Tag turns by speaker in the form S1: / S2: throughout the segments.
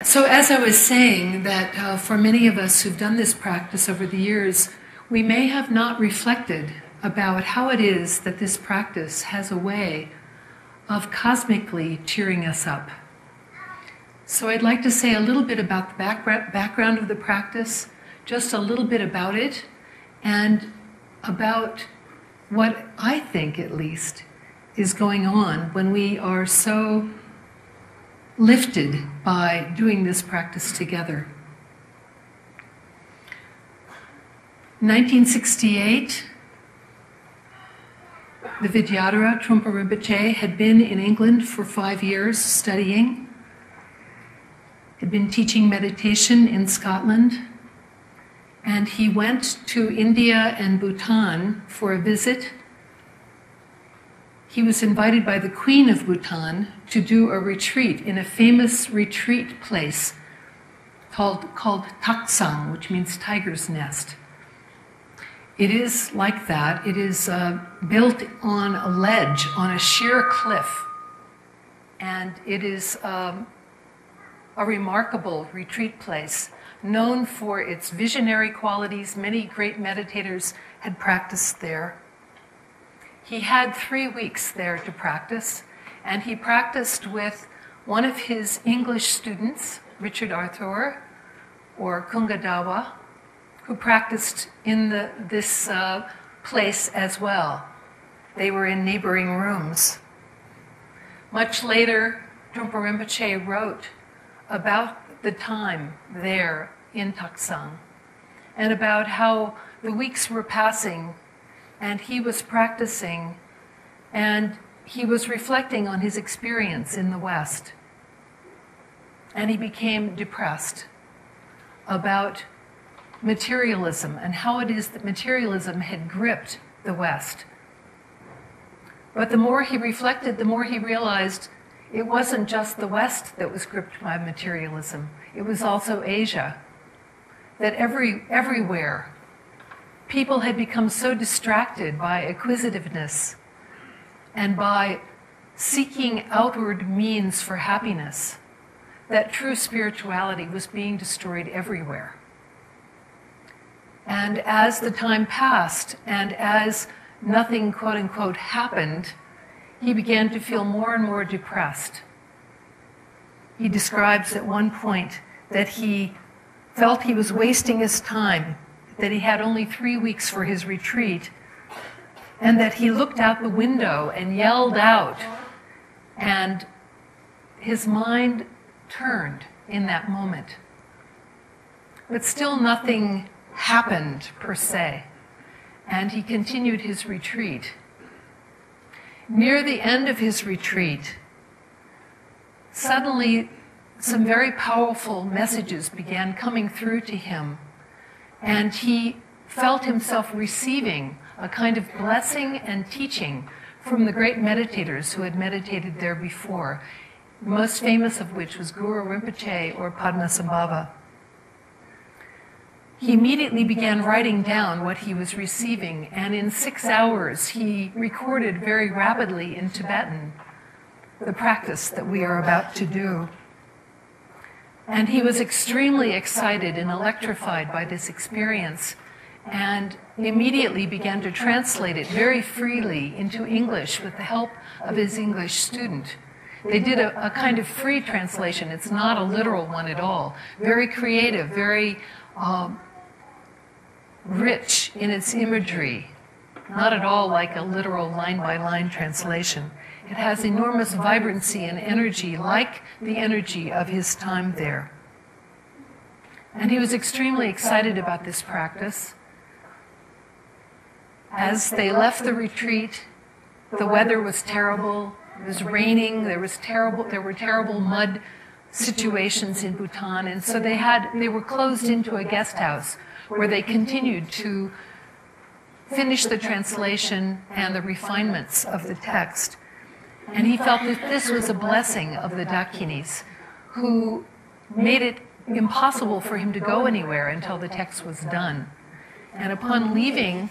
S1: So as I was saying, that for many of us who've done this practice over the years, we may have not reflected about how it is that this practice has a way of cosmically cheering us up. So I'd like to say a little bit about the background of the practice, just a little bit about it, and about what I think, at least, is going on when we are so lifted by doing this practice together. In 1968, the Vidyadhara Trungpa Rinpoche had been in England for 5 years studying, had been teaching meditation in Scotland, and he went to India and Bhutan for a visit. He was invited by the Queen of Bhutan to do a retreat in a famous retreat place called Taksang, which means tiger's nest. It is like that. It is built on a ledge, on a sheer cliff. And it is a remarkable retreat place, known for its visionary qualities. Many great meditators had practiced there. He had 3 weeks there to practice, and he practiced with one of his English students, Richard Arthur, or Kungadawa, who practiced in this place as well. They were in neighboring rooms. Much later, Trungpa Rinpoche wrote about the time there in Taksang, and about how the weeks were passing and he was practicing, and he was reflecting on his experience in the West. And he became depressed about materialism and how it is that materialism had gripped the West. But the more he reflected, the more he realized it wasn't just the West that was gripped by materialism. It was also Asia. That everywhere, people had become so distracted by acquisitiveness and by seeking outward means for happiness that true spirituality was being destroyed everywhere. And as the time passed, and as nothing, quote unquote, happened, he began to feel more and more depressed. He describes at one point that he felt he was wasting his time, that he had only 3 weeks for his retreat, and that he looked out the window and yelled out, and his mind turned in that moment. But still nothing happened per se, and he continued his retreat. Near the end of his retreat, suddenly some very powerful messages began coming through to him, and he felt himself receiving a kind of blessing and teaching from the great meditators who had meditated there before, the most famous of which was Guru Rinpoche or Padmasambhava. He immediately began writing down what he was receiving, and in 6 hours he recorded very rapidly in Tibetan the practice that we are about to do. And he was extremely excited and electrified by this experience, and immediately began to translate it very freely into English with the help of his English student. They did a kind of free translation. It's not a literal one at all. Very creative, very rich in its imagery. Not at all like a literal line-by-line translation. It has enormous vibrancy and energy, like the energy of his time there. And he was extremely excited about this practice. As they left the retreat, the weather was terrible. It was raining. There were terrible mud situations in Bhutan, and so they were closed into a guest house where they continued to finish the translation and the refinements of the text. And he felt that this was a blessing of the Dakinis, who made it impossible for him to go anywhere until the text was done. And upon leaving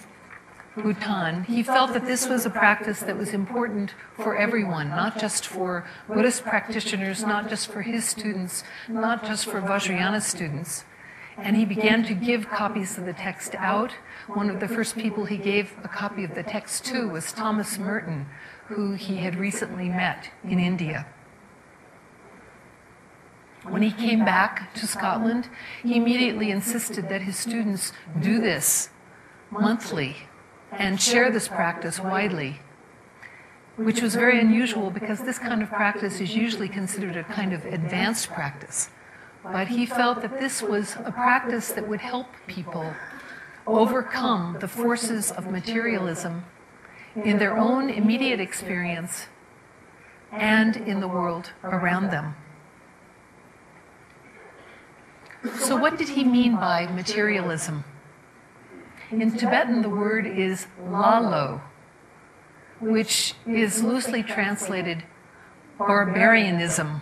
S1: Bhutan, he felt that this was a practice that was important for everyone, not just for Buddhist practitioners, not just for his students, not just for Vajrayana students. And he began to give copies of the text out. One of the first people he gave a copy of the text to was Thomas Merton, who he had recently met in India. When he came back to Scotland, he immediately insisted that his students do this monthly and share this practice widely, which was very unusual because this kind of practice is usually considered a kind of advanced practice. But he felt that this was a practice that would help people overcome the forces of materialism in their own immediate experience and in the world around them. So what did he mean by materialism? In Tibetan, the word is lalo, which is loosely translated barbarianism.